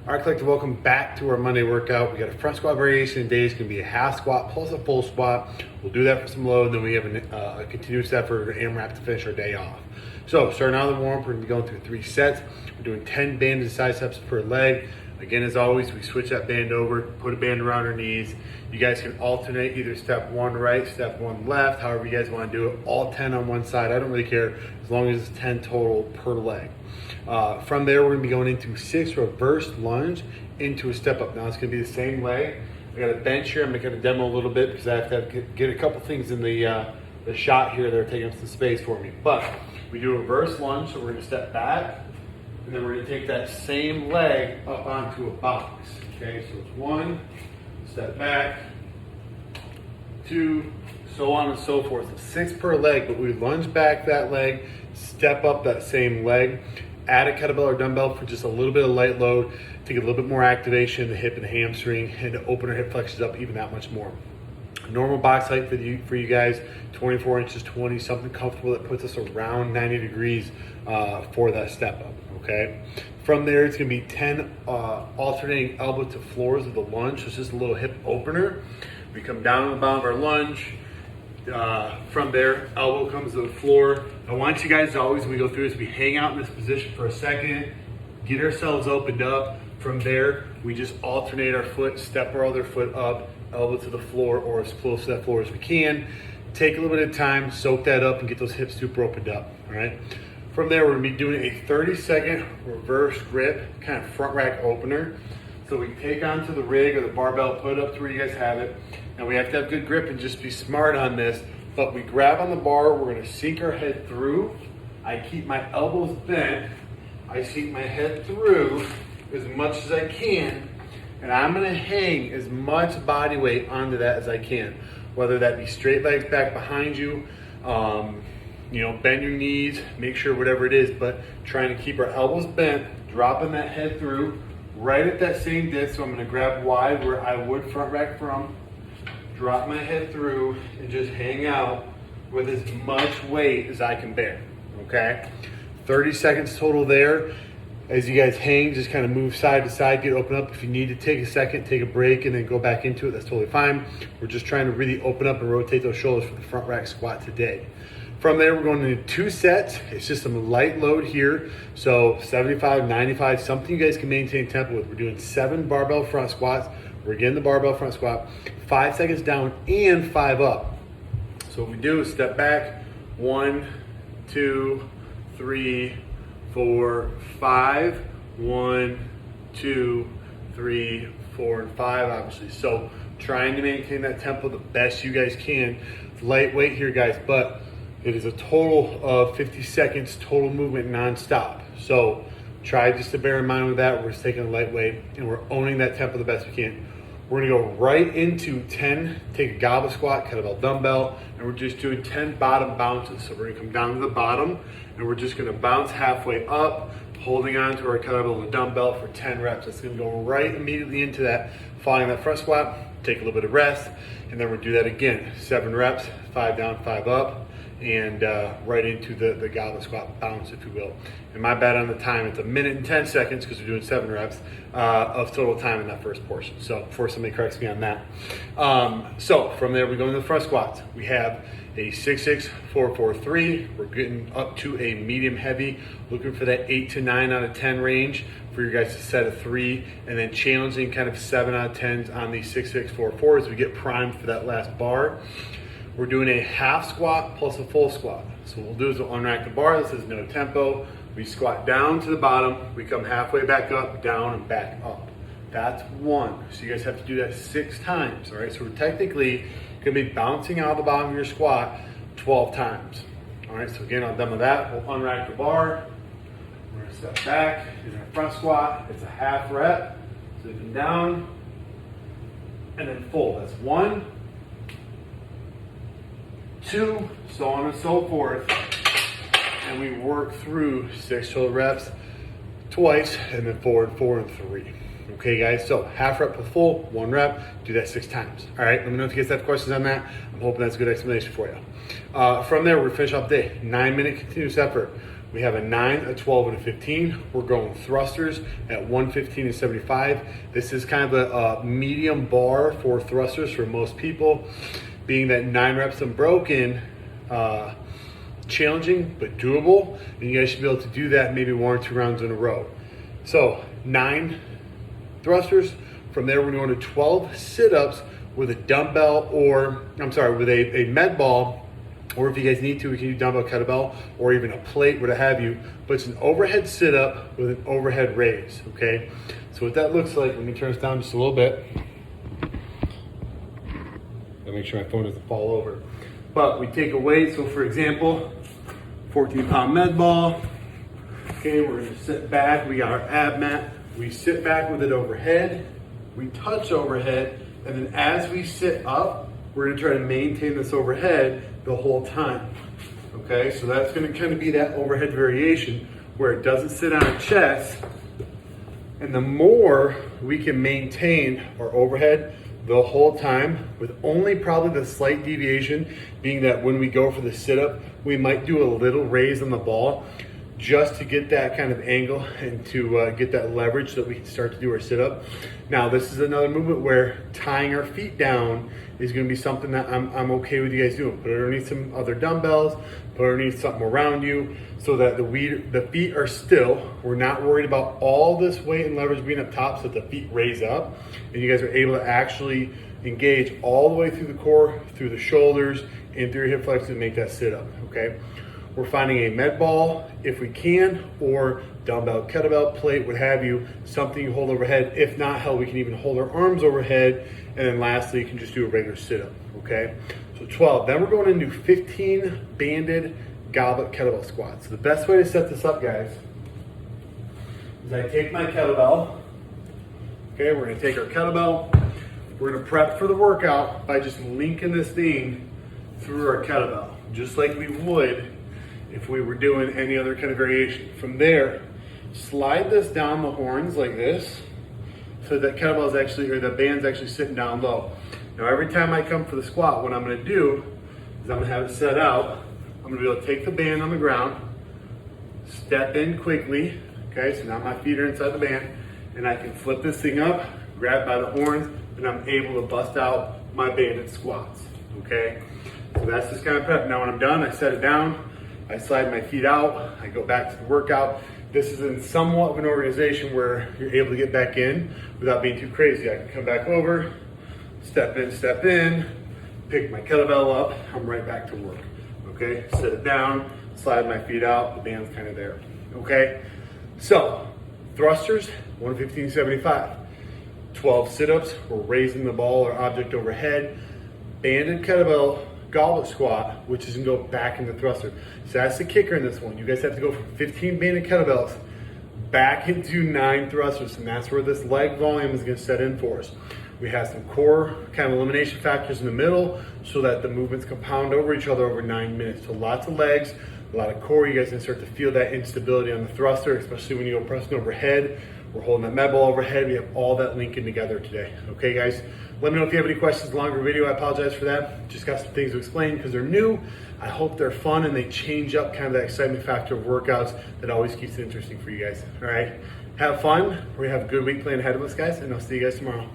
All right, collective, welcome back to our Monday workout. We got a front squat variation today. It's gonna be a half squat plus a full squat. We'll do that for some load, and then we have a continuous effort or AMRAP to finish our day off. So starting out of the warm-up, we're gonna be going through 3 sets. We're doing 10 banded triceps per leg. Again, as always, we switch that band over, put a band around our knees. You guys can alternate either step 1 right, step 1 left, however you guys wanna do it. All 10 on one side, I don't really care, as long as it's 10 total per leg. From there, we're gonna be going into 6 reverse lunge into a step up. Now it's gonna be the same leg. I got a bench here. I'm gonna demo a little bit because I have to get a couple things in the shot here that are taking up some space for me. But we do a reverse lunge, so we're gonna step back, and then we're gonna take that same leg up onto a box. Okay, so it's 1, step back, 2, so on and so forth. So 6 per leg, but we lunge back that leg, step up that same leg, add a kettlebell or dumbbell for just a little bit of light load to get a little bit more activation in the hip and hamstring and to open our hip flexors up even that much more. Normal box height for you guys, 24 inches, 20, something comfortable that puts us around 90 degrees for that step up, okay? From there, it's gonna be 10 alternating elbow to floors of the lunge. So it's just a little hip opener. We come down on the bottom of our lunge. From there, elbow comes to the floor. I want you guys to always, when we go through this, we hang out in this position for a second, get ourselves opened up. From there, we just alternate our foot, step our other foot up, elbow to the floor or as close to that floor as we can. Take a little bit of time, soak that up and get those hips super opened up, all right? From there, we're gonna be doing a 30-second reverse grip, kind of front rack opener. So we take onto the rig or the barbell, put it up to where you guys have it. Now we have to have good grip and just be smart on this, but we grab on the bar, we're gonna sink our head through. I keep my elbows bent. I sink my head through as much as I can, and I'm gonna hang as much body weight onto that as I can, whether that be straight legs back behind you, bend your knees, make sure whatever it is, but trying to keep our elbows bent, dropping that head through, right at that same dip. So I'm gonna grab wide where I would front rack from, drop my head through, and just hang out with as much weight as I can bear, okay? 30 seconds total there. As you guys hang, just kind of move side to side, get open up. If you need to take a second, take a break, and then go back into it, that's totally fine. We're just trying to really open up and rotate those shoulders for the front rack squat today. From there, we're going into 2 sets. It's just some light load here. So 75, 95, something you guys can maintain tempo with. We're doing 7 barbell front squats. We're getting the barbell front squat, 5 seconds down and 5 up. So what we do is step back, 1, 2, 3, 4, 5, 1, 2, 3, 4, and 5, obviously. So trying to maintain that tempo the best you guys can. It's lightweight here, guys, but it is a total of 50 seconds, total movement nonstop. So try just to bear in mind with that. We're just taking a lightweight and we're owning that tempo the best we can. We're gonna go right into 10, take a goblet squat, kettlebell dumbbell, and we're just doing 10 bottom bounces. So we're gonna come down to the bottom and we're just gonna bounce halfway up, holding on to our kettlebell and dumbbell for 10 reps. It's gonna go right immediately into that, following that front squat, take a little bit of rest, and then we'll do that again. 7 reps, 5 down, 5 up, and right into the goblet squat bounce, if you will. And my bad on the time, it's 1 minute and 10 seconds because we're doing 7 reps of total time in that first portion. So before somebody corrects me on that. So from there, we go into the front squats. We have a 6-6, 4-4-3. We're getting up to a medium heavy, looking for that 8 to 9 out of 10 range for you guys to set a 3, and then challenging kind of 7 out of 10s on the 6-6, 4-4 as we get primed for that last bar. We're doing a half squat plus a full squat. So what we'll do is we'll unrack the bar. This is no tempo. We squat down to the bottom. We come halfway back up, down, and back up. That's 1. So you guys have to do that 6 times, all right? So we're technically gonna be bouncing out of the bottom of your squat 12 times. All right, so again, on done with that, we'll unrack the bar. We're gonna step back in our front squat. It's a half rep. Sitting down, and then full. That's 1, 2, so on and so forth. And we work through 6 total reps twice, and then 4 and 4 and 3. Okay, guys, so half rep to full, 1 rep, do that 6 times. All right, let me know if you guys have questions on that. I'm hoping that's a good explanation for you. From there, we're gonna finish off the day. 9-minute continuous effort. We have a 9, a 12, and a 15. We're going thrusters at 115 and 75. This is kind of a medium bar for thrusters for most people, being that 9 reps unbroken, challenging but doable, and you guys should be able to do that maybe 1 or 2 rounds in a row. So 9 thrusters. From there, we're going to 12 sit-ups with a dumbbell, or with a med ball, or if you guys need to, we can do dumbbell kettlebell or even a plate, what have you. But it's an overhead sit-up with an overhead raise, okay? So what that looks like, let me turn this down just a little bit. Gotta make sure my phone doesn't fall over. But we take a weight, so for example, 14-pound med ball. Okay, we're gonna sit back, we got our ab mat. We sit back with it overhead, we touch overhead, and then as we sit up, we're gonna try to maintain this overhead the whole time. Okay, so that's gonna kind of be that overhead variation where it doesn't sit on our chest. And the more we can maintain our overhead the whole time, with only probably the slight deviation being that when we go for the sit-up, we might do a little raise on the ball just to get that kind of angle and to get that leverage so that we can start to do our sit-up. Now, this is another movement where tying our feet down is gonna be something that I'm okay with you guys doing. Put it underneath some other dumbbells, put it underneath something around you so that the feet are still. We're not worried about all this weight and leverage being up top so that the feet raise up and you guys are able to actually engage all the way through the core, through the shoulders, and through your hip flexors to make that sit-up, okay? We're finding a med ball if we can, or dumbbell, kettlebell, plate, what have you, something you hold overhead. If not, hell, we can even hold our arms overhead. And then lastly, you can just do a regular sit-up, okay? So 12, then we're going into 15 banded goblet kettlebell squats. So the best way to set this up, guys, is I take my kettlebell, okay? We're gonna take our kettlebell, we're gonna prep for the workout by just linking this thing through our kettlebell, just like we would if we were doing any other kind of variation. From there, slide this down the horns like this, so that kettlebell is actually, or the band's actually sitting down low. Now every time I come for the squat, what I'm gonna do is I'm gonna have it set out. I'm gonna be able to take the band on the ground, step in quickly, okay, so now my feet are inside the band, and I can flip this thing up, grab by the horns, and I'm able to bust out my banded squats, okay? So that's just kind of prep. Now when I'm done, I set it down, I slide my feet out, I go back to the workout. This is in somewhat of an organization where you're able to get back in without being too crazy. I can come back over, step in, pick my kettlebell up, I'm right back to work, okay? Set it down, slide my feet out, the band's kind of there, okay? So, thrusters, 115-75. 12 sit-ups, we're raising the ball or object overhead. Banded kettlebell goblet squat, which is gonna go back into thruster. So that's the kicker in this one. You guys have to go from 15 banded kettlebells back into 9 thrusters, and that's where this leg volume is gonna set in for us. We have some core kind of elimination factors in the middle so that the movements compound over each other over 9 minutes. So lots of legs, a lot of core. You guys can start to feel that instability on the thruster, especially when you go pressing overhead. We're holding that med ball overhead. We have all that linking together today. Okay, guys? Let me know if you have any questions. Longer video, I apologize for that. Just got some things to explain because they're new. I hope they're fun and they change up kind of that excitement factor of workouts that always keeps it interesting for you guys. All right? Have fun. We have a good week planned ahead of us, guys, and I'll see you guys tomorrow.